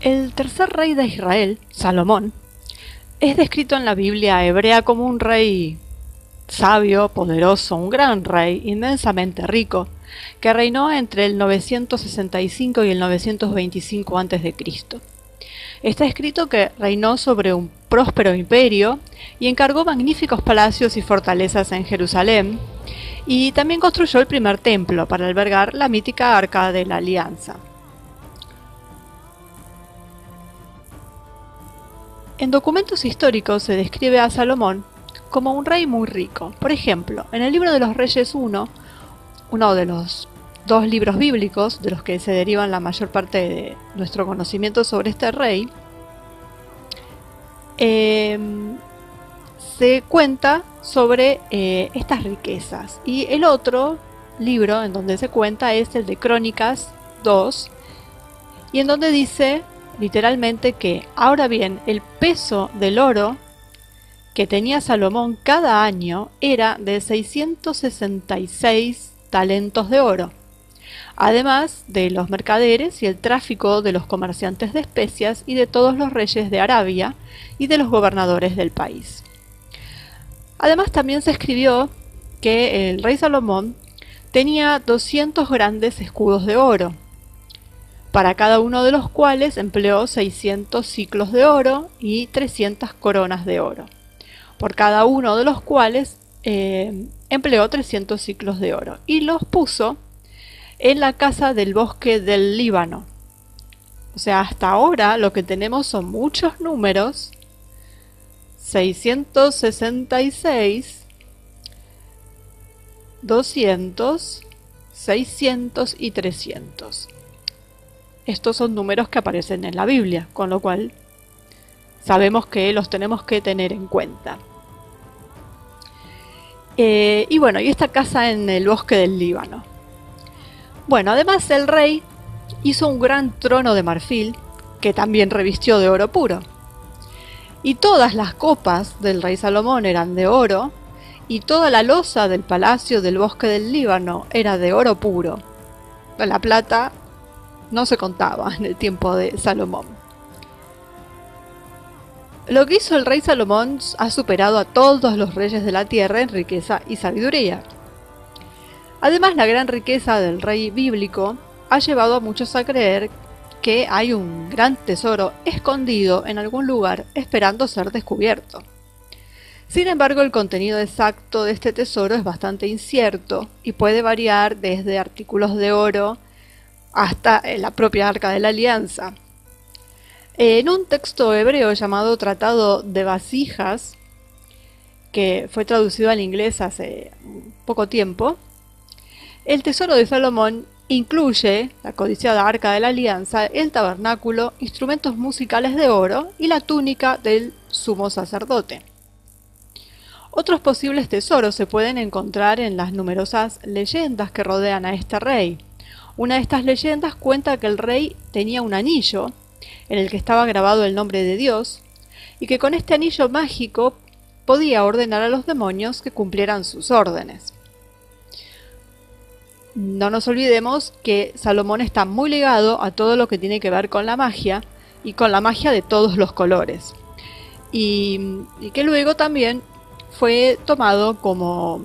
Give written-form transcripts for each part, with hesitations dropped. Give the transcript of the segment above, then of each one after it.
El tercer rey de Israel, Salomón, es descrito en la Biblia hebrea como un rey sabio, poderoso, un gran rey, inmensamente rico, que reinó entre el 965 y el 925 a.C. Está escrito que reinó sobre un próspero imperio y encargó magníficos palacios y fortalezas en Jerusalén, y también construyó el primer templo para albergar la mítica Arca de la Alianza. En documentos históricos se describe a Salomón como un rey muy rico. Por ejemplo, en el libro de los Reyes 1, uno de los dos libros bíblicos de los que se derivan la mayor parte de nuestro conocimiento sobre este rey, se cuenta sobre estas riquezas. Y el otro libro en donde se cuenta es el de Crónicas 2, y en donde dice literalmente que, ahora bien, el peso del oro que tenía Salomón cada año era de 666 talentos de oro, además de los mercaderes y el tráfico de los comerciantes de especias y de todos los reyes de Arabia y de los gobernadores del país. Además, también se escribió que el rey Salomón tenía 200 grandes escudos de oro, para cada uno de los cuales empleó 600 siclos de oro y 300 coronas de oro, por cada uno de los cuales empleó 300 siclos de oro, y los puso en la casa del bosque del Líbano. O sea, hasta ahora lo que tenemos son muchos números: 666, 200, 600 y 300. Estos son números que aparecen en la Biblia, con lo cual sabemos que los tenemos que tener en cuenta. Y bueno, y esta casa en el bosque del Líbano. Bueno, además el rey hizo un gran trono de marfil que también revistió de oro puro. Y todas las copas del rey Salomón eran de oro, y toda la loza del palacio del bosque del Líbano era de oro puro. La plata no se contaba en el tiempo de Salomón. Lo que hizo el rey Salomón ha superado a todos los reyes de la tierra en riqueza y sabiduría. Además, la gran riqueza del rey bíblico ha llevado a muchos a creer que hay un gran tesoro escondido en algún lugar esperando ser descubierto. Sin embargo, el contenido exacto de este tesoro es bastante incierto y puede variar desde artículos de oro hasta la propia Arca de la Alianza. En un texto hebreo llamado Tratado de Vasijas, que fue traducido al inglés hace poco tiempo, el tesoro de Salomón incluye la codiciada Arca de la Alianza, el tabernáculo, instrumentos musicales de oro y la túnica del sumo sacerdote. Otros posibles tesoros se pueden encontrar en las numerosas leyendas que rodean a este rey. Una de estas leyendas cuenta que el rey tenía un anillo en el que estaba grabado el nombre de Dios, y que con este anillo mágico podía ordenar a los demonios que cumplieran sus órdenes. No nos olvidemos que Salomón está muy ligado a todo lo que tiene que ver con la magia, y con la magia de todos los colores, y que luego también fue tomado como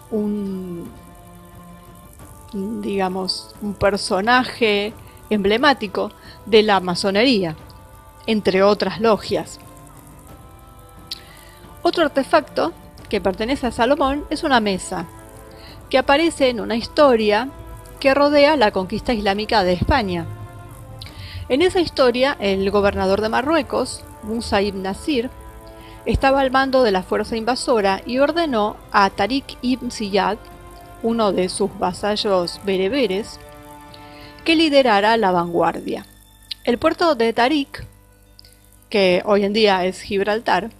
un personaje emblemático de la masonería, entre otras logias. Otro artefacto que pertenece a Salomón es una mesa, que aparece en una historia que rodea la conquista islámica de España. En esa historia, el gobernador de Marruecos, Musa ibn Nasir, estaba al mando de la fuerza invasora y ordenó a Tariq ibn Ziyad, uno de sus vasallos bereberes, que liderara la vanguardia. El puerto de Tariq, que hoy en día es Gibraltar,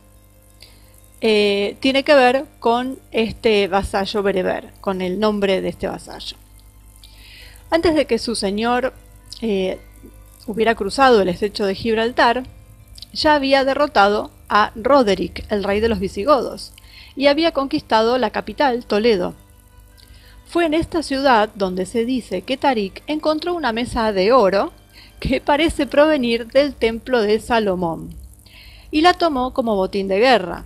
tiene que ver con este vasallo bereber, con el nombre de este vasallo. Antes de que su señor hubiera cruzado el estrecho de Gibraltar, ya había derrotado a Roderick, el rey de los visigodos, y había conquistado la capital, Toledo. Fue en esta ciudad donde se dice que Tariq encontró una mesa de oro que parece provenir del templo de Salomón, y la tomó como botín de guerra.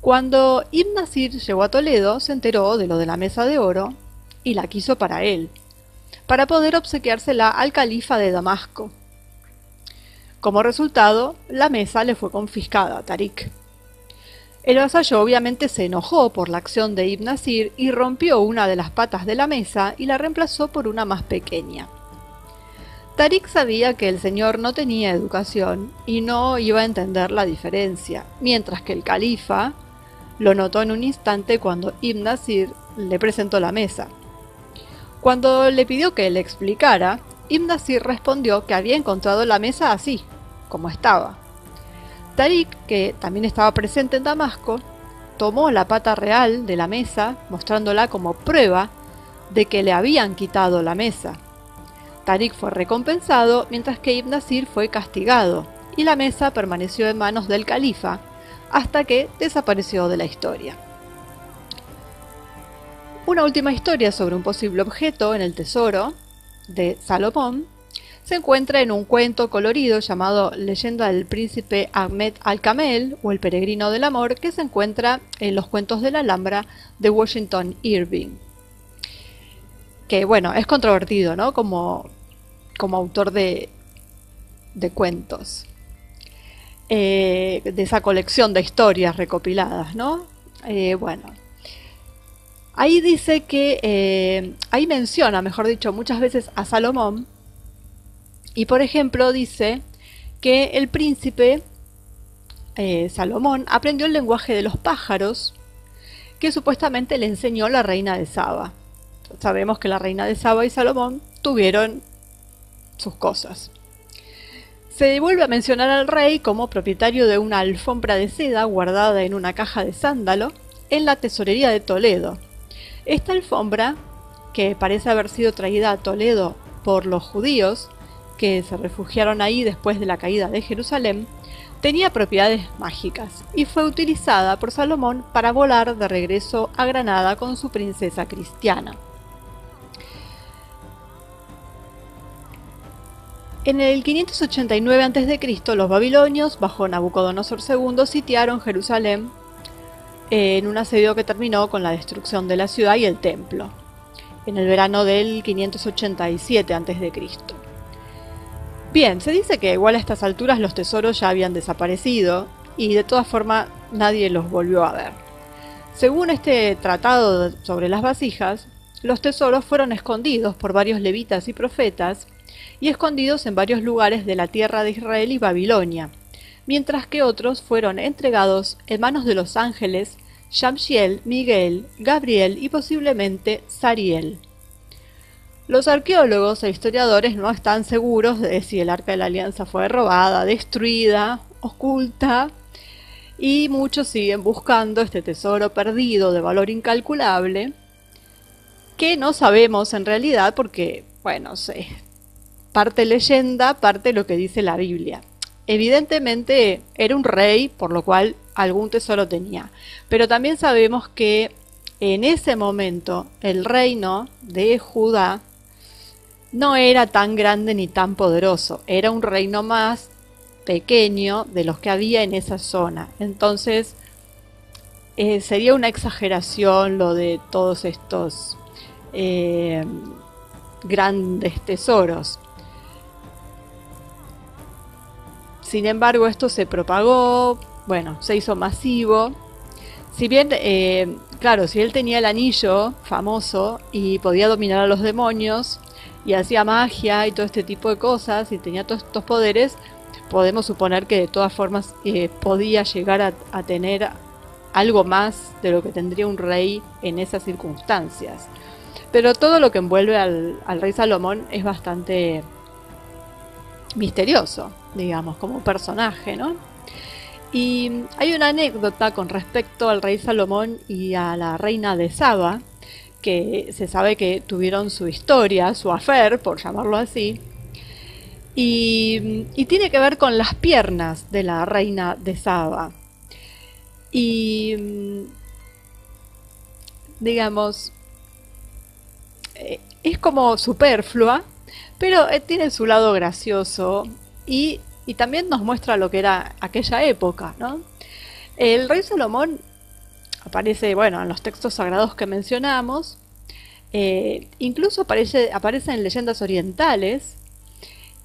Cuando Ibn Nasir llegó a Toledo, se enteró de lo de la mesa de oro y la quiso para él, para poder obsequiársela al califa de Damasco. Como resultado, la mesa le fue confiscada a Tarik. El vasallo obviamente se enojó por la acción de Ibn Nasir y rompió una de las patas de la mesa y la reemplazó por una más pequeña. Tarik sabía que el señor no tenía educación y no iba a entender la diferencia, mientras que el califa lo notó en un instante cuando Ibn Nasir le presentó la mesa. Cuando le pidió que le explicara, Ibn Nasir respondió que había encontrado la mesa así, como estaba. Tarik, que también estaba presente en Damasco, tomó la pata real de la mesa, mostrándola como prueba de que le habían quitado la mesa. Tarik fue recompensado, mientras que Ibn Nasir fue castigado, y la mesa permaneció en manos del califa, hasta que desapareció de la historia. Una última historia sobre un posible objeto en el tesoro de Salomón se encuentra en un cuento colorido llamado Leyenda del príncipe Ahmed al-Kamel o El peregrino del amor, que se encuentra en los cuentos de la Alhambra de Washington Irving. Que bueno, es controvertido, ¿no? Como autor de cuentos. De esa colección de historias recopiladas, ¿no? Bueno. Ahí dice que, ahí menciona, mejor dicho, muchas veces a Salomón, y por ejemplo dice que el príncipe Salomón aprendió el lenguaje de los pájaros, que supuestamente le enseñó la reina de Saba. Sabemos que la reina de Saba y Salomón tuvieron sus cosas. Se vuelve a mencionar al rey como propietario de una alfombra de seda guardada en una caja de sándalo en la tesorería de Toledo. Esta alfombra, que parece haber sido traída a Toledo por los judíos que se refugiaron ahí después de la caída de Jerusalén, tenía propiedades mágicas y fue utilizada por Salomón para volar de regreso a Granada con su princesa cristiana. En el 589 a.C., los babilonios, bajo Nabucodonosor II, sitiaron Jerusalén en un asedio que terminó con la destrucción de la ciudad y el templo, en el verano del 587 a.C. Bien, se dice que igual a estas alturas los tesoros ya habían desaparecido y de todas formas nadie los volvió a ver. Según este tratado sobre las vasijas, los tesoros fueron escondidos por varios levitas y profetas y escondidos en varios lugares de la tierra de Israel y Babilonia, mientras que otros fueron entregados en manos de los ángeles Shamsiel, Miguel, Gabriel y posiblemente Sariel. Los arqueólogos e historiadores no están seguros de si el Arca de la Alianza fue robada, destruida, oculta, y muchos siguen buscando este tesoro perdido de valor incalculable, que no sabemos en realidad porque, bueno, parte leyenda, parte lo que dice la Biblia. Evidentemente era un rey, por lo cual algún tesoro tenía. Pero también sabemos que en ese momento el reino de Judá no era tan grande ni tan poderoso. Era un reino más pequeño de los que había en esa zona. Entonces sería una exageración lo de todos estos grandes tesoros. Sin embargo, esto se propagó, bueno, se hizo masivo. Si bien, claro, si él tenía el anillo famoso y podía dominar a los demonios y hacía magia y todo este tipo de cosas y tenía todos estos poderes, podemos suponer que de todas formas podía llegar a tener algo más de lo que tendría un rey en esas circunstancias. Pero todo lo que envuelve al rey Salomón es bastante misterioso, digamos, como personaje, ¿no? Y hay una anécdota con respecto al rey Salomón y a la reina de Saba, que se sabe que tuvieron su historia, su affair, por llamarlo así, y tiene que ver con las piernas de la reina de Saba. Y, digamos, es como superflua, Pero tiene su lado gracioso y también nos muestra lo que era aquella época, ¿no? El rey Salomón aparece, bueno, en los textos sagrados que mencionamos, incluso aparece en leyendas orientales,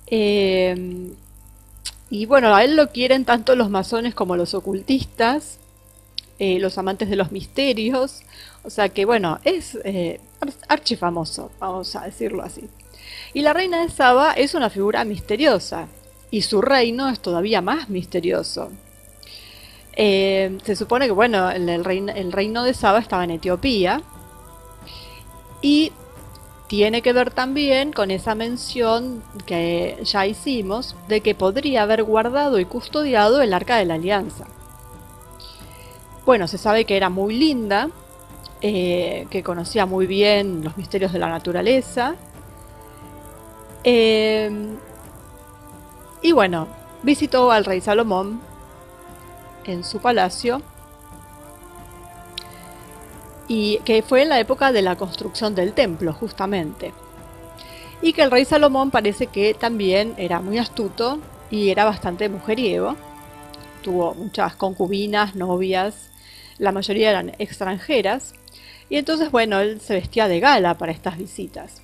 eh, y bueno, a él lo quieren tanto los masones como los ocultistas, los amantes de los misterios, o sea que bueno, es archifamoso, vamos a decirlo así. Y la reina de Saba es una figura misteriosa, y su reino es todavía más misterioso. Se supone que bueno, el reino de Saba estaba en Etiopía, y tiene que ver también con esa mención que ya hicimos de que podría haber guardado y custodiado el Arca de la Alianza. Bueno, se sabe que era muy linda, que conocía muy bien los misterios de la naturaleza. Y bueno, visitó al rey Salomón en su palacio, y que fue en la época de la construcción del templo, justamente. Y que el rey Salomón parece que también era muy astuto y era bastante mujeriego. Tuvo muchas concubinas, novias, la mayoría eran extranjeras. Y entonces, bueno, él se vestía de gala para estas visitas.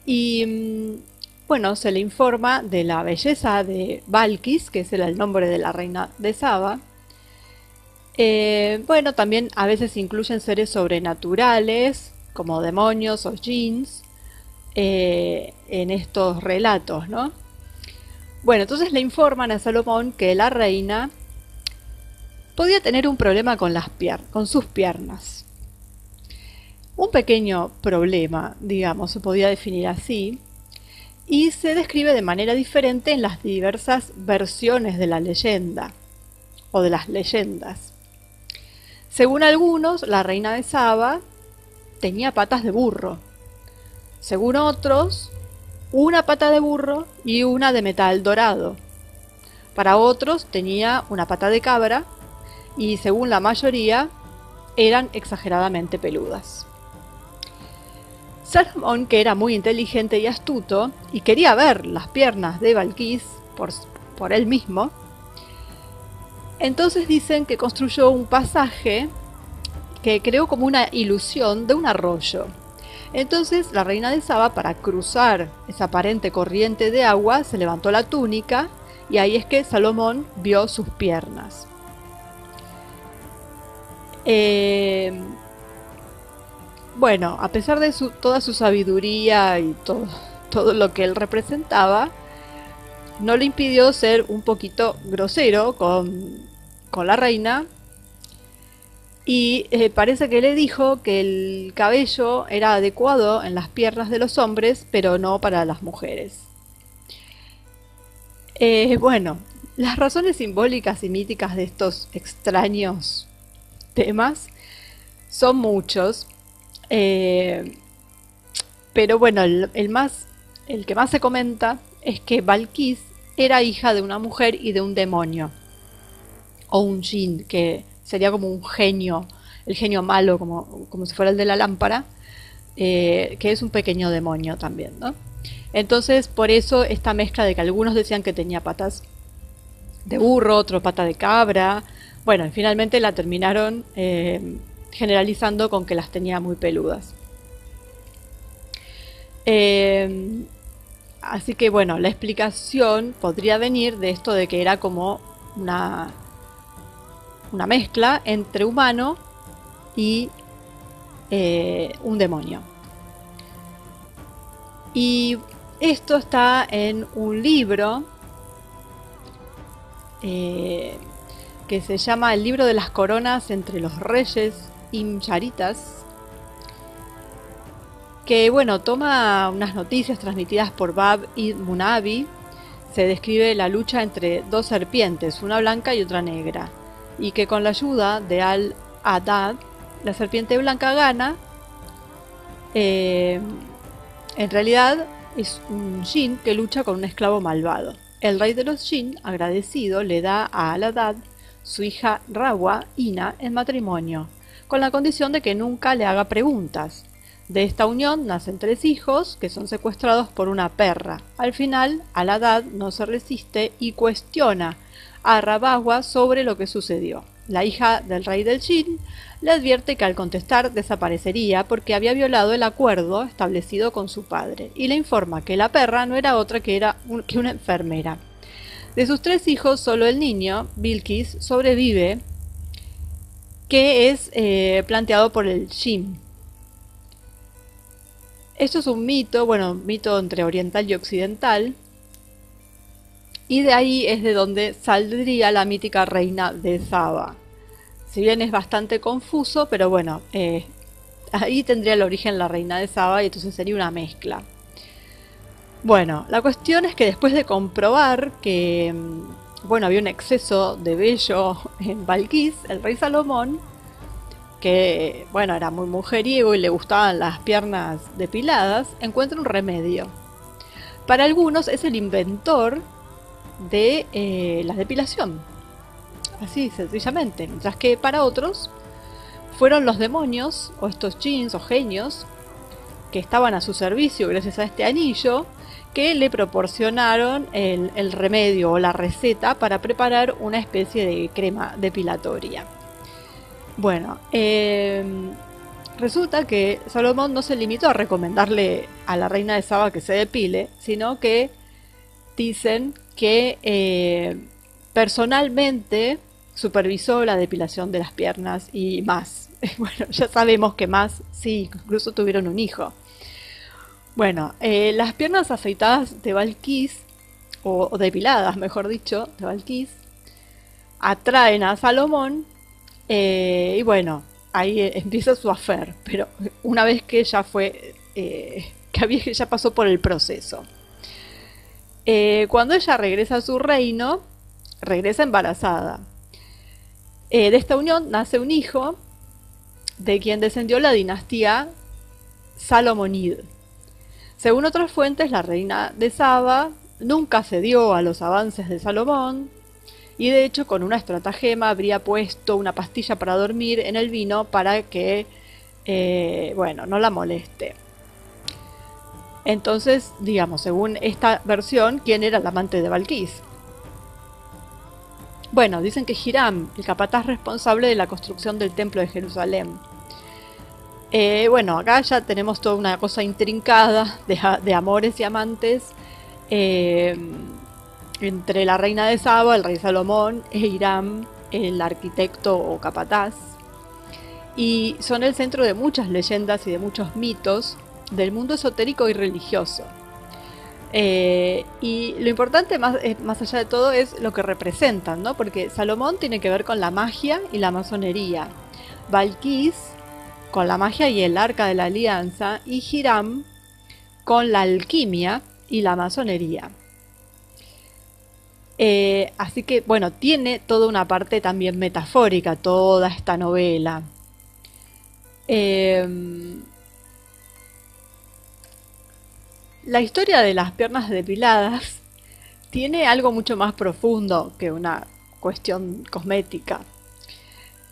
Y bueno, se le informa de la belleza de Balkis, que ese era el nombre de la reina de Saba. Bueno, también a veces incluyen seres sobrenaturales, como demonios o jinns, en estos relatos, ¿no? Bueno, entonces le informan a Salomón que la reina podía tener un problema con con sus piernas. Un pequeño problema, digamos, se podía definir así, y se describe de manera diferente en las diversas versiones de la leyenda, o de las leyendas. Según algunos, la reina de Saba tenía patas de burro. Según otros, una pata de burro y una de metal dorado. Para otros tenía una pata de cabra y según la mayoría eran exageradamente peludas. Salomón, que era muy inteligente y astuto y quería ver las piernas de Balkis por él mismo, entonces dicen que construyó un pasaje que creó como una ilusión de un arroyo. Entonces la reina de Saba, para cruzar esa aparente corriente de agua, se levantó la túnica y ahí es que Salomón vio sus piernas. Bueno, a pesar de toda su sabiduría y todo lo que él representaba, no le impidió ser un poquito grosero con la reina, y parece que le dijo que el cabello era adecuado en las piernas de los hombres, pero no para las mujeres. Bueno, las razones simbólicas y míticas de estos extraños temas son muchos, pero bueno, el que más se comenta es que Balkis era hija de una mujer y de un demonio, o un jinn, que sería como un genio, el genio malo, como si fuera el de la lámpara, que es un pequeño demonio también, ¿no? Entonces, por eso esta mezcla de que algunos decían que tenía patas de burro, otro pata de cabra, bueno, y finalmente la terminaron generalizando con que las tenía muy peludas. Así que bueno, la explicación podría venir de esto de que era como una mezcla entre humano y un demonio. Y esto está en un libro que se llama El libro de las coronas entre los reyes imcharitas, que bueno, toma unas noticias transmitidas por Bab y Munabi. Se describe la lucha entre dos serpientes, una blanca y otra negra, y que con la ayuda de Al-Haddad, la serpiente blanca gana. En realidad es un jinn que lucha con un esclavo malvado. El rey de los jinn, agradecido, le da a Al-Haddad su hija Rawa, Ina, en matrimonio, con la condición de que nunca le haga preguntas, De esta unión nacen 3 hijos que son secuestrados por una perra. Al final, Al-Haddad no se resiste y cuestiona a Rabagua sobre lo que sucedió. La hija del rey del Jin le advierte que al contestar desaparecería porque había violado el acuerdo establecido con su padre y le informa que la perra no era otra que una enfermera. De sus 3 hijos, solo el niño, Bilquis, sobrevive, que es planteado por el Jin. Esto es un mito, mito entre oriental y occidental, y de ahí es de donde saldría la mítica reina de Saba. Si bien es bastante confuso, pero bueno, ahí tendría el origen la reina de Saba y entonces sería una mezcla. Bueno, la cuestión es que después de comprobar que había un exceso de vello en Balquís, el rey Salomón, que era muy mujeriego y le gustaban las piernas depiladas, encuentra un remedio. Para algunos es el inventor de la depilación, así sencillamente, mientras que para otros fueron los demonios o estos jins o genios que estaban a su servicio gracias a este anillo que le proporcionaron el remedio o la receta para preparar una especie de crema depilatoria. Bueno, resulta que Salomón no se limitó a recomendarle a la reina de Saba que se depile, sino que dicen que personalmente supervisó la depilación de las piernas y más. Bueno, ya sabemos que más, sí, incluso tuvieron un hijo. Bueno, las piernas afeitadas de Balquís, o depiladas, mejor dicho, de Balquís, atraen a Salomón. Y bueno, ahí empieza su affair, pero una vez que ya fue, que ya pasó por el proceso. Cuando ella regresa a su reino, regresa embarazada. De esta unión nace un hijo, de quien descendió la dinastía Salomonid. Según otras fuentes, la reina de Saba nunca cedió a los avances de Salomón, y de hecho con una estratagema habría puesto una pastilla para dormir en el vino para que, no la moleste. Entonces, digamos, según esta versión, ¿quién era el amante de Balquís? Bueno, dicen que Hiram, el capataz responsable de la construcción del templo de Jerusalén. Acá ya tenemos toda una cosa intrincada de amores y amantes entre la reina de Saba, el rey Salomón, e Hiram, el arquitecto o capataz. Y son el centro de muchas leyendas y de muchos mitos del mundo esotérico y religioso. Y lo importante, más allá de todo, es lo que representan, ¿no? Porque Salomón tiene que ver con la magia y la masonería. Balquís con la magia y el arca de la alianza, y Hiram con la alquimia y la masonería. Así que, tiene toda una parte también metafórica, toda esta novela. La historia de las piernas depiladas tiene algo mucho más profundo que una cuestión cosmética.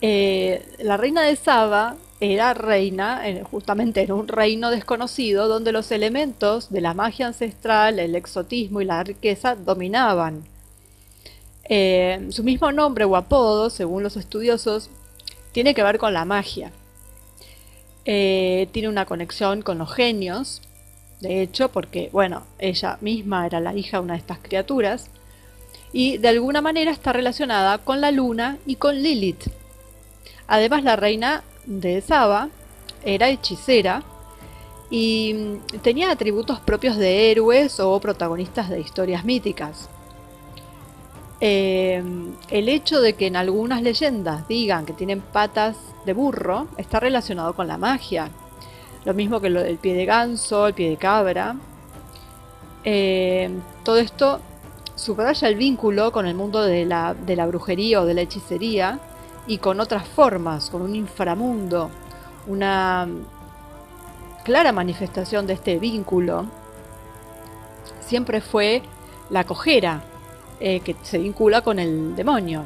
La reina de Saba era reina justamente en un reino desconocido donde los elementos de la magia ancestral, el exotismo y la riqueza dominaban. Su mismo nombre o apodo, según los estudiosos, tiene que ver con la magia. Tiene una conexión con los genios, de hecho, porque, ella misma era la hija de una de estas criaturas, y de alguna manera está relacionada con la luna y con Lilith. Además, la reina de Saba era hechicera y tenía atributos propios de héroes o protagonistas de historias míticas. El hecho de que en algunas leyendas digan que tienen patas de burro está relacionado con la magia. Lo mismo que el pie de ganso, el pie de cabra. Todo esto subraya el vínculo con el mundo de la brujería o de la hechicería y con otras formas, con un inframundo. Una clara manifestación de este vínculo siempre fue la cojera, que se vincula con el demonio,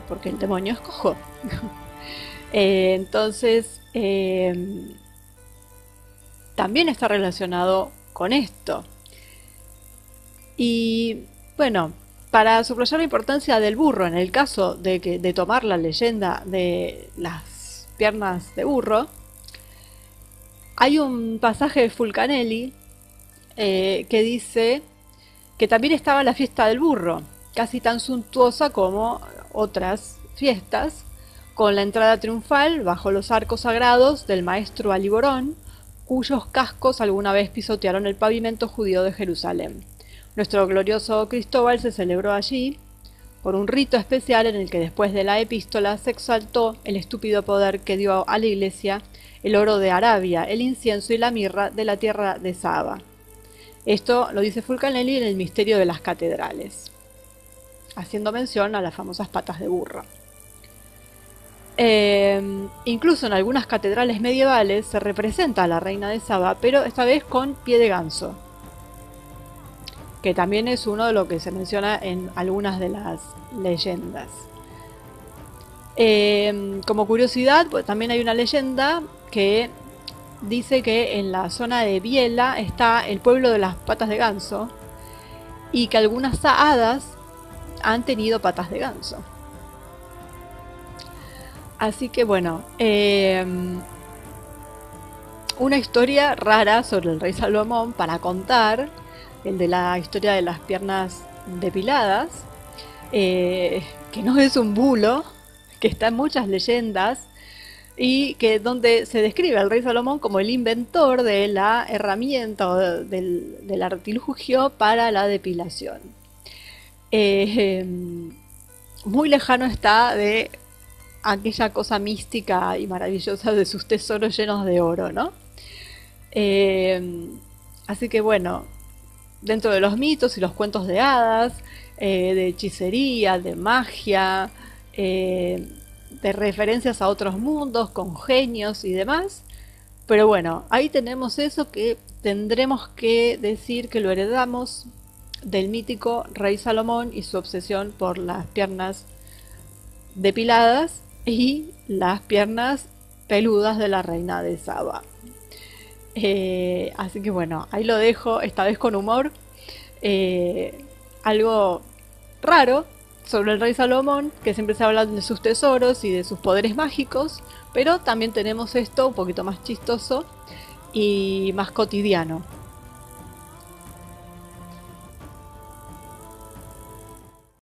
porque el demonio es cojo. Entonces, también está relacionado con esto. Y bueno, para subrayar la importancia del burro, en el caso de tomar la leyenda de las piernas de burro, hay un pasaje de Fulcanelli que dice que también estaba la fiesta del burro, casi tan suntuosa como otras fiestas, con la entrada triunfal bajo los arcos sagrados del maestro Aliborón, cuyos cascos alguna vez pisotearon el pavimento judío de Jerusalén. Nuestro glorioso Cristóbal se celebró allí por un rito especial en el que después de la epístola se exaltó el estúpido poder que dio a la Iglesia el oro de Arabia, el incienso y la mirra de la tierra de Saba. Esto lo dice Fulcanelli en el Misterio de las Catedrales, haciendo mención a las famosas patas de burro. Incluso en algunas catedrales medievales se representa a la reina de Saba, pero esta vez con pie de ganso, que también es uno de lo que se menciona en algunas de las leyendas. Como curiosidad, pues, también hay una leyenda que dice que en la zona de Biela está el pueblo de las patas de ganso y que algunas hadas han tenido patas de ganso. Así que bueno, una historia rara sobre el rey Salomón para contar, el de la historia de las piernas depiladas, que no es un bulo, que está en muchas leyendas, y que donde se describe al rey Salomón como el inventor de la herramienta o del artilugio para la depilación. Muy lejano está de aquella cosa mística y maravillosa de sus tesoros llenos de oro, ¿no? Así que bueno, dentro de los mitos y los cuentos de hadas, de hechicería, de magia, de referencias a otros mundos, con genios y demás. Pero bueno, ahí tenemos eso que tendremos que decir que lo heredamos del mítico rey Salomón y su obsesión por las piernas depiladas y las piernas peludas de la reina de Saba. Así que bueno, ahí lo dejo, esta vez con humor. Algo raro sobre el rey Salomón, que siempre se habla de sus tesoros y de sus poderes mágicos, pero también tenemos esto un poquito más chistoso y más cotidiano.